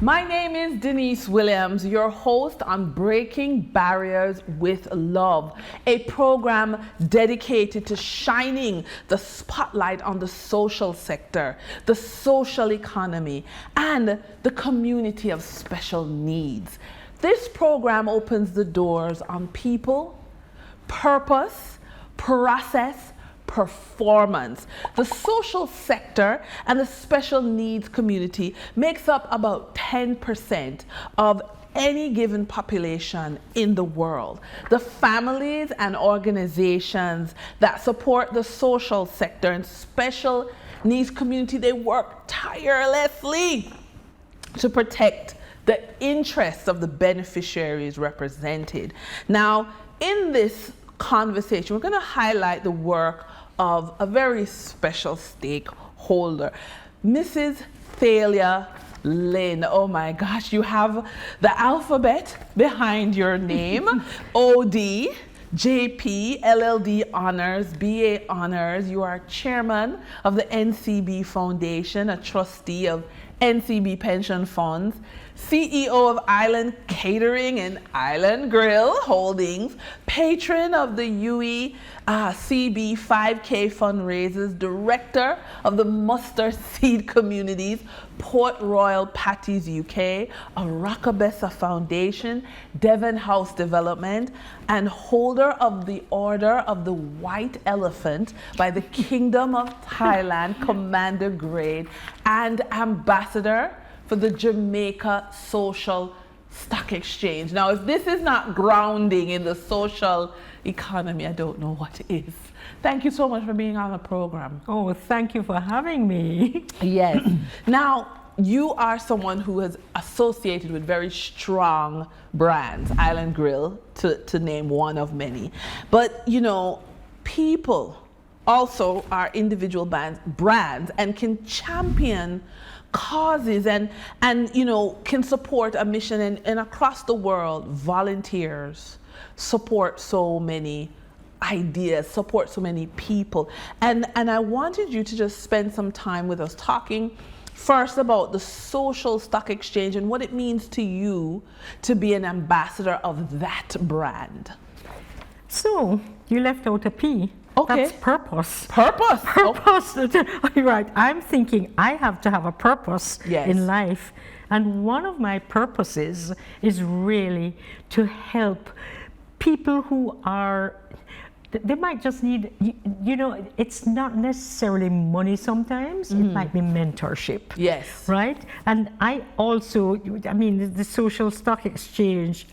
My name is Dennise Williams, your host on Breaking Barriers with Love, a program dedicated to shining the spotlight on the social sector, the social economy, and the community of special needs. This program opens the doors on people, purpose, process, performance. The social sector and the special needs community makes up about 10% of any given population in the world. The families and organizations that support the social sector and special needs community, they work tirelessly to protect the interests of the beneficiaries represented. Now, in this conversation, we're going to highlight the work of a very special stakeholder, Mrs. Thalia Lyn. Oh my gosh, you have the alphabet behind your name. OD, JP, LLD honors, BA honors. You are chairman of the NCB Foundation, a trustee of NCB pension funds, CEO of Island Catering and Island Grill Holdings, patron of the CB 5K fundraisers, director of the Mustard Seed Communities, Port Royal Patties UK, a Rockabessa Foundation, Devon House Development, and holder of the Order of the White Elephant by the Kingdom of Thailand, Commander Grade, and ambassador for the Jamaica Social Stock Exchange. Now, if this is not grounding in the social economy, I don't know what is. Thank you so much for being on the program. Oh, thank you for having me. Yes. Now, you are someone who is associated with very strong brands, Island Grill, to name one of many. But, you know, people also are individual brands and can champion causes and you know, can support a mission, and across the world, volunteers support so many ideas, support so many people. And I wanted you to just spend some time with us talking first about the Social Stock Exchange and what it means to you to be an ambassador of that brand. So, you left out a P. Okay. That's purpose. Purpose. Purpose. Oh. Right. I'm thinking I have to have a purpose in life. And one of my purposes is really to help people who are, they might just need, you know, it's not necessarily money sometimes. It might be mentorship. Yes. Right? And I also, I mean, the Social Stock Exchange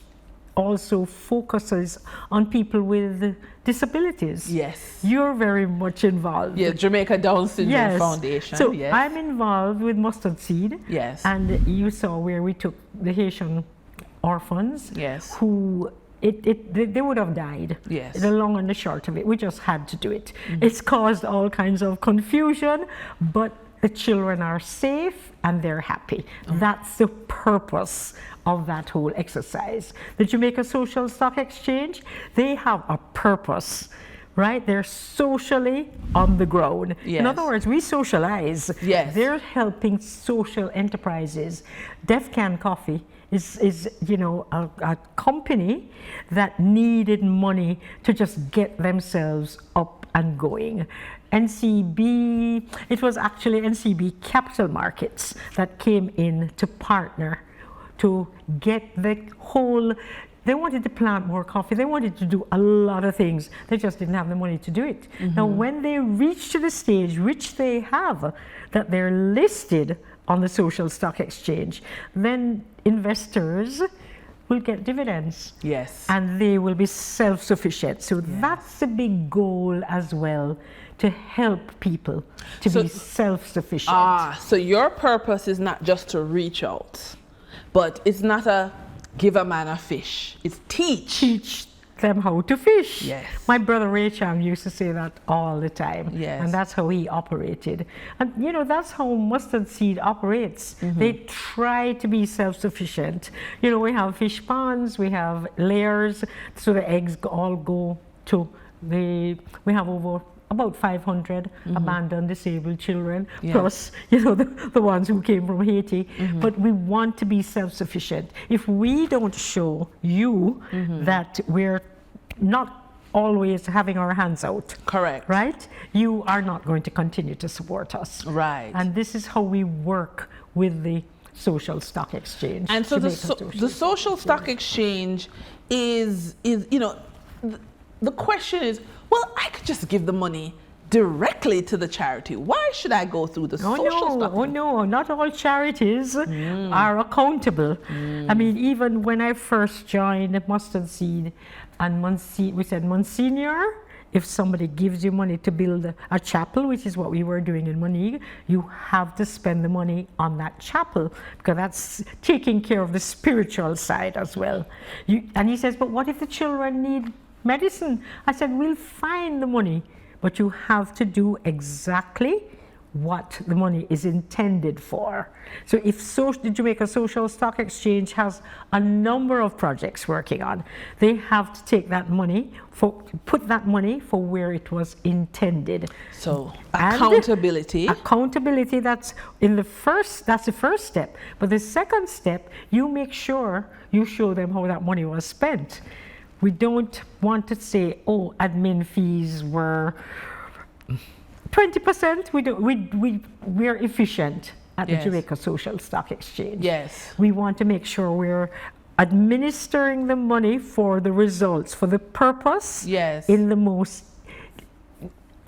also focuses on people with disabilities. Yes. You're very much involved. Yeah, Jamaica Down Syndrome Foundation. So yes. I'm involved with Mustard Seed. Yes. And you saw where we took the Haitian orphans. Yes. Who they would have died. Yes. The long and the short of it. We just had to do it. It's caused all kinds of confusion, but the children are safe and they're happy. That's the purpose of that whole exercise. The Jamaica Social Stock Exchange, they have a purpose, right? They're socially on the ground. Yes. In other words, we socialize. Yes. They're helping social enterprises. Def Can Coffee is you know, a company that needed money to just get themselves up and going. NCB, it was actually NCB Capital Markets that came in to partner to get the whole, they wanted to plant more coffee, they wanted to do a lot of things, they just didn't have the money to do it. Now when they reach to the stage, which they have, that they're listed on the Social Stock Exchange, then investors will get dividends. Yes. And they will be self-sufficient. So that's the big goal as well, to help people to be self-sufficient. So your purpose is not just to reach out, but it's not a give a man a fish, it's teach them how to fish. Yes. My brother Ray Chang used to say that all the time. Yes. And that's how he operated. And you know, that's how Mustard Seed operates. They try to be self-sufficient. You know, we have fish ponds, we have layers, so the eggs all go to we have over about 500 abandoned disabled children, Yes. plus the ones who came from Haiti. But we want to be self-sufficient. If we don't show you that we're not always having our hands out, Correct. right, you are not going to continue to support us. Right. And this is how we work with the Social Stock Exchange. And so the Jamaica Social Stock Exchange is the question is, well, I could just give the money directly to the charity. Why should I go through the Social Stock? Oh no, not all charities are accountable. I mean, even when I first joined Mustard Seed and we said, Monsignor, if somebody gives you money to build a chapel, which is what we were doing in Monique, you have to spend the money on that chapel, because that's taking care of the spiritual side as well. And he says, but what if the children need medicine? I said, we'll find the money, but you have to do exactly what the money is intended for. So if the Jamaica Social Stock Exchange has a number of projects working on, they have to take that money, put that money for where it was intended. So accountability. Accountability, that's the first step. But the second step, you make sure you show them how that money was spent. We don't want to say, oh, admin fees were 20%. We're efficient at the Jamaica Social Stock Exchange. Yes. We want to make sure we're administering the money for the results, for the purpose, in the most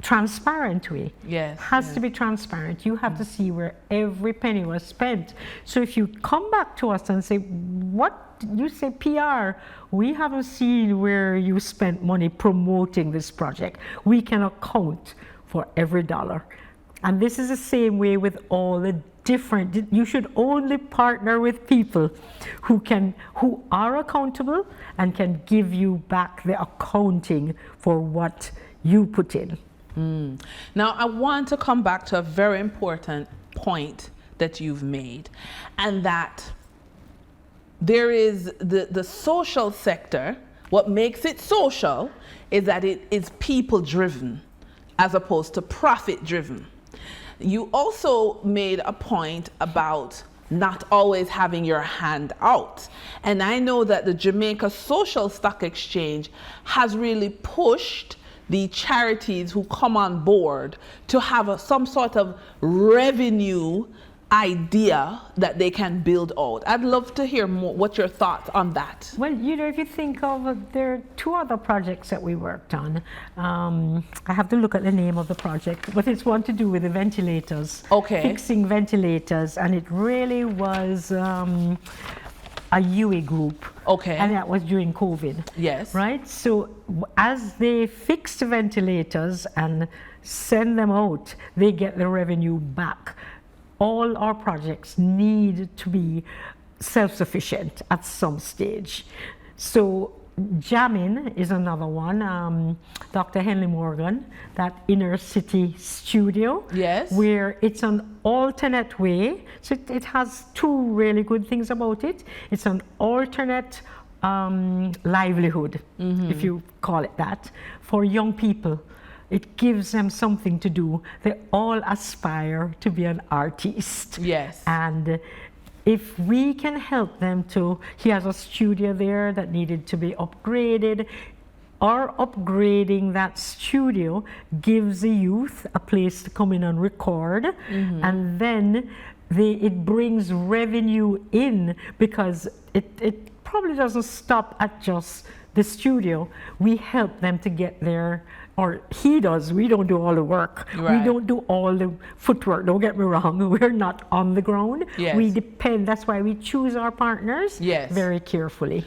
transparent way. Yes. Has to be transparent. You have to see where every penny was spent. So if you come back to us and say, what you say PR, we haven't seen where you spent money promoting this project. We can account for every dollar. And this is the same way with all the different, you should only partner with people who are accountable and can give you back the accounting for what you put in. Now I want to come back to a very important point that you've made, and that there is the social sector. What makes it social is that it is people driven as opposed to profit driven. You also made a point about not always having your hand out. And I know that the Jamaica Social Stock Exchange has really pushed the charities who come on board to have some sort of revenue idea that they can build out. I'd love to hear more. What's your thoughts on that? Well, if you think of there are two other projects that we worked on. I have to look at the name of the project, but it's one to do with the ventilators. Okay. Fixing ventilators, and it really was a UE group. Okay. And that was during COVID. Yes. Right? So as they fix the ventilators and send them out, they get the revenue back. All our projects need to be self-sufficient at some stage. So Jamming is another one. Dr. Henley Morgan, that inner city studio, where it's an alternate way. So it has two really good things about it. It's an alternate livelihood, if you call it that, for young people. It gives them something to do. They all aspire to be an artist. Yes. And if we can help them he has a studio there that needed to be upgraded. Our upgrading that studio gives the youth a place to come in and record, and then it brings revenue in, because it probably doesn't stop at just the studio. We help them to get there, or he does. We don't do all the work. Right. We don't do all the footwork. Don't get me wrong. We're not on the ground. Yes. We depend. That's why we choose our partners very carefully.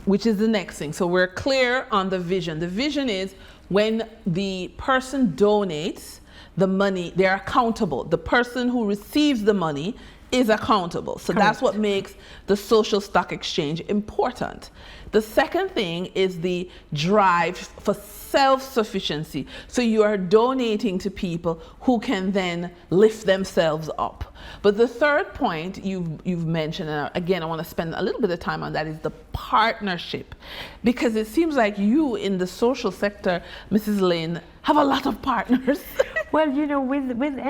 Which is the next thing. So we're clear on the vision. The vision is when the person donates the money, they're accountable. The person who receives the money is accountable. So that's what makes the Social Stock Exchange important. The second thing is the drive for self-sufficiency. So you are donating to people who can then lift themselves up. But the third point you've mentioned, and again I want to spend a little bit of time on that, is the partnership. Because it seems like you in the social sector, Mrs. Lyn, have a lot of partners. Well, you know, with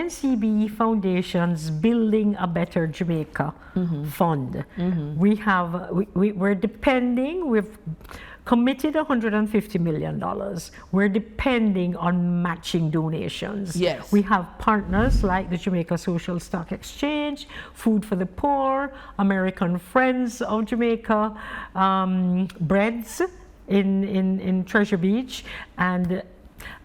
NCB Foundation's Building a Better Jamaica fund, we're depending, we've committed $150 million. We're depending on matching donations. Yes. We have partners like the Jamaica Social Stock Exchange, Food for the Poor, American Friends of Jamaica, Breads in Treasure Beach, and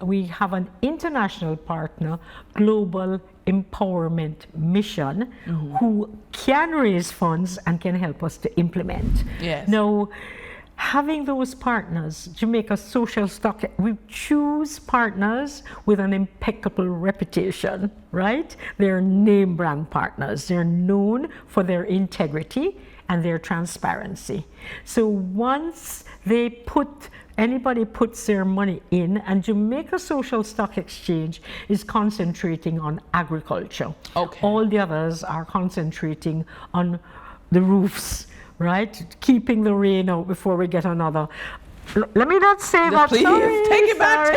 we have an international partner, Global Empowerment Mission, who can raise funds and can help us to implement. Yes. Now, having those partners, Jamaica Social Stock, we choose partners with an impeccable reputation, right? They're name brand partners. They're known for their integrity and their transparency. So once anybody puts their money in, and Jamaica Social Stock Exchange is concentrating on agriculture. Okay. All the others are concentrating on the roofs, right? Keeping the rain out before we get another. Let me not say that. Please, sorry, take it back.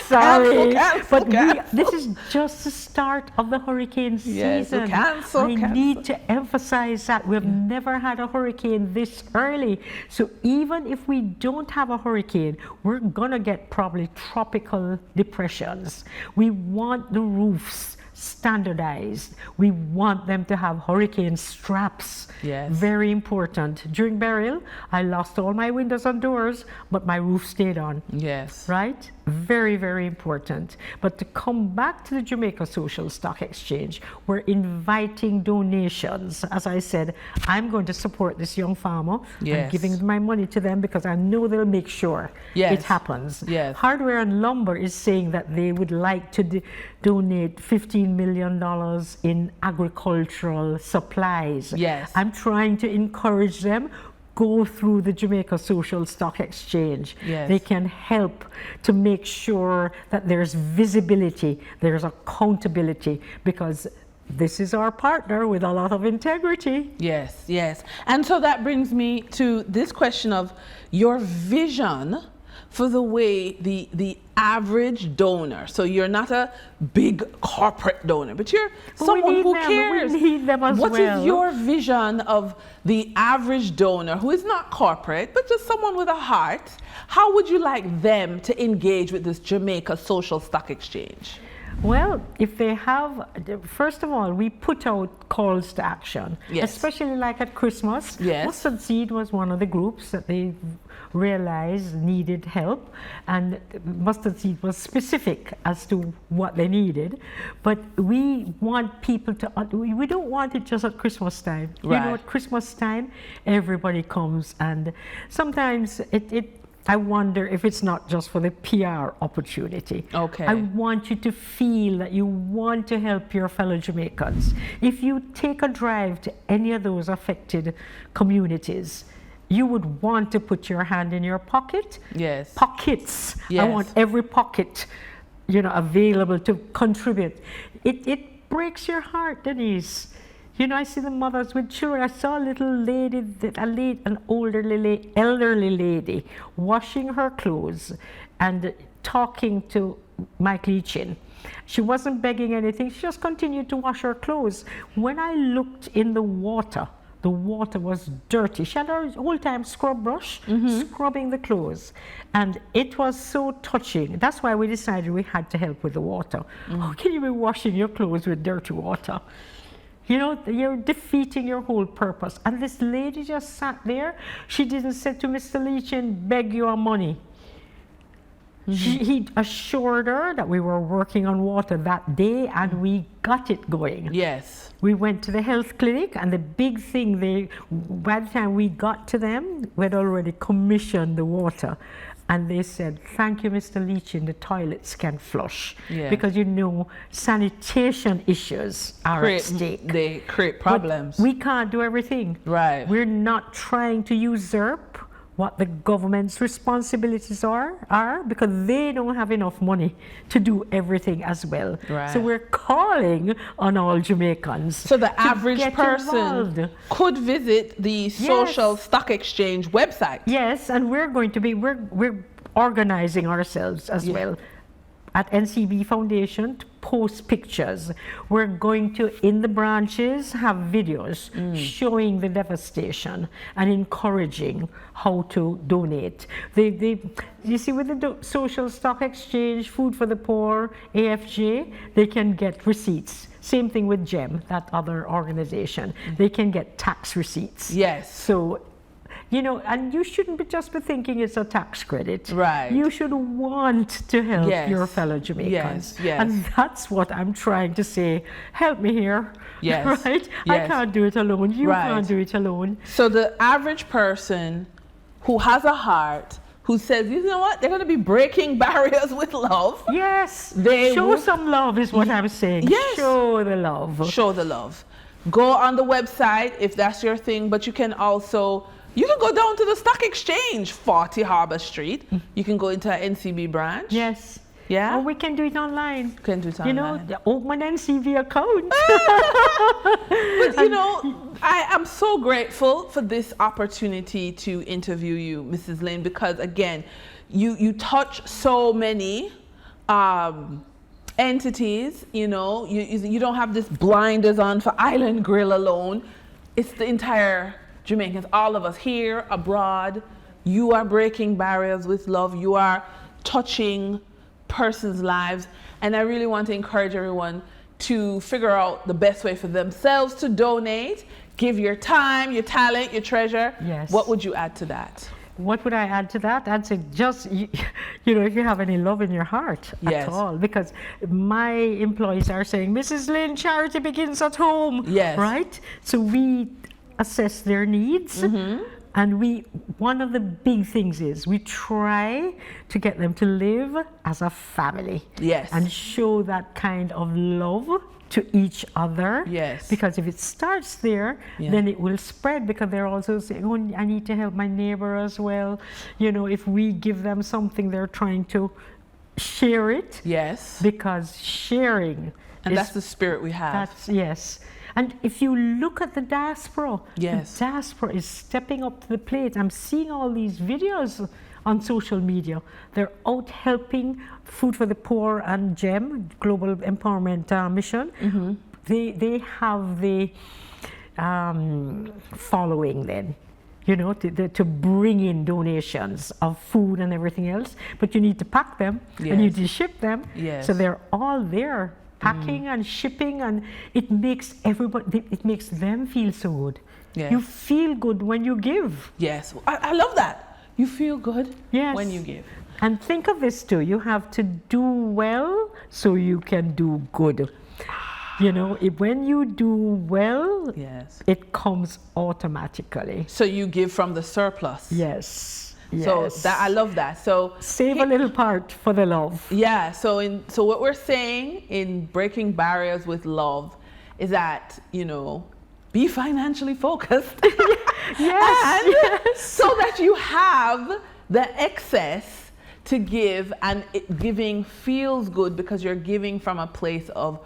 Sorry. Cancel. This is just the start of the hurricane season. Yes, I need to emphasize that we've never had a hurricane this early. So even if we don't have a hurricane, we're gonna get probably tropical depressions. We want the roofs standardized. We want them to have hurricane straps. Yes. Very important. During burial, I lost all my windows and doors, but my roof stayed on. Yes. Right? Very, very important. But to come back to the Jamaica Social Stock Exchange, we're inviting donations. As I said, I'm going to support this young farmer. Yes. I'm giving my money to them because I know they'll make sure it happens. Yes. Hardware and Lumber is saying that they would like to donate $15 million in agricultural supplies. Yes. I'm trying to encourage them. Go through the Jamaica Social Stock Exchange. Yes. They can help to make sure that there's visibility, there's accountability, because this is our partner with a lot of integrity. Yes, yes. And so that brings me to this question of your vision for the way the average donor, so you're not a big corporate donor, but you're someone who cares. We need them as well. What is your vision of the average donor who is not corporate, but just someone with a heart? How would you like them to engage with this Jamaica Social Stock Exchange? Well, if they have, first of all, we put out calls to action, especially like at Christmas. Yes. Mustard Seed was one of the groups that they realized needed help, and Mustard Seed was specific as to what they needed. But we want people to, we don't want it just at Christmas time. Right. You know, at Christmas time, everybody comes, and sometimes I wonder if it's not just for the PR opportunity. Okay. I want you to feel that you want to help your fellow Jamaicans. If you take a drive to any of those affected communities, you would want to put your hand in your pocket. Yes. Pockets. Yes. I want every pocket, you know, available to contribute. It breaks your heart, Dennise. You know, I see the mothers with children. I saw a little lady, an elderly lady, washing her clothes and talking to Mike Leachin. She wasn't begging anything. She just continued to wash her clothes. When I looked in the water was dirty. She had her whole time scrub brush, scrubbing the clothes. And it was so touching. That's why we decided we had to help with the water. How can you be washing your clothes with dirty water? You know, you're defeating your whole purpose. And this lady just sat there. She didn't say to Mr. Leachin, beg your money. He assured her that we were working on water that day, and we got it going. Yes. We went to the health clinic, and the big thing, by the time we got to them, we had already commissioned the water. And they said, thank you, Mr. Leachin, the toilets can flush. Yeah. Because, you know, sanitation issues are at stake. They create problems. But we can't do everything. Right. We're not trying to usurp what the government's responsibilities are because they don't have enough money to do everything as well. Right. So we're calling on all Jamaicans. So the average person could visit the Social Stock Exchange website. Yes, and we're organizing ourselves as well. at NCB Foundation to post pictures. We're going to, in the branches, have videos showing the devastation and encouraging how to donate. You see, with the Social Stock Exchange, Food for the Poor, AFJ, they can get receipts. Same thing with GEM, that other organization. They can get tax receipts. Yes. So, you know, and you shouldn't just be thinking it's a tax credit. Right. You should want to help Yes. your fellow Jamaicans. Yes, yes. And that's what I'm trying to say. Help me here. Yes. Right? I Yes. can't do it alone. You Right. can't do it alone. So the average person who has a heart, who says, you know what, they're going to be breaking barriers with love. Yes. They Show will- some love is what I'm saying. Yes. Show the love. Show the love. Go on the website if that's your thing, but you can also, you can go down to the stock exchange, 40 Harbour Street. You can go into an NCB branch. Yes. Yeah? Or we can do it online. You can do it You know, online. open an NCB account. But you know, I am so grateful for this opportunity to interview you, Mrs. Lyn, because again, you touch so many entities. You know, you don't have this blinders on for Island Grill alone. It's the entire Jamaicans, all of us here, abroad. You are breaking barriers with love. You are touching persons' lives, and I really want to encourage everyone to figure out the best way for themselves to donate. Give your time, your talent, your treasure. Yes. What would you add to that? What would I add to that? I'd say just, you know, if you have any love in your heart Yes. at all. Because my employees are saying, Mrs. Lyn, charity begins at home. Yes. Right? So we assess their needs. And one of the big things is we try to get them to live as a family. Yes. And show that kind of love to each other. Yes. Because if it starts there, Yeah. then it will spread, because they're also saying, oh, I need to help my neighbor as well. You know, if we give them something, they're trying to share it. Yes. Because sharing And is, that's the spirit we have. that's, yes. And if you look at the diaspora, Yes. the diaspora is stepping up to the plate. I'm seeing all these videos on social media. They're out helping Food for the Poor and GEM, Global Empowerment Mission. They have the following then, you know, to bring in donations of food and everything else. But you need to pack them and you need Yes. to ship them. Yes. So they're all there, packing and shipping, and it makes everybody, it makes them feel so good. Yes. You feel good when you give. Yes. I love that. You feel good Yes. when you give. And think of this too, you have to do well so you can do good. You know, when you do well, Yes. it comes automatically. So you give from the surplus. Yes. So Yes. that I love that. So Save a little part for the love. yeah, so what we're saying in breaking barriers with love is that, you know, be financially focused. Yes, And yes. so that you have the excess to give, and giving feels good because you're giving from a place of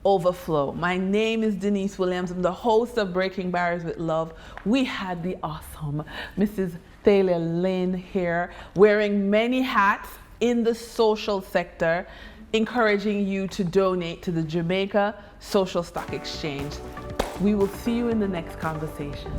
overflow. My name is Dennise Williams. I'm the host of Breaking Barriers with Love. We had the awesome Mrs. Thalia Lyn here, wearing many hats in the social sector, encouraging you to donate to the Jamaica Social Stock Exchange. We will see you in the next conversation.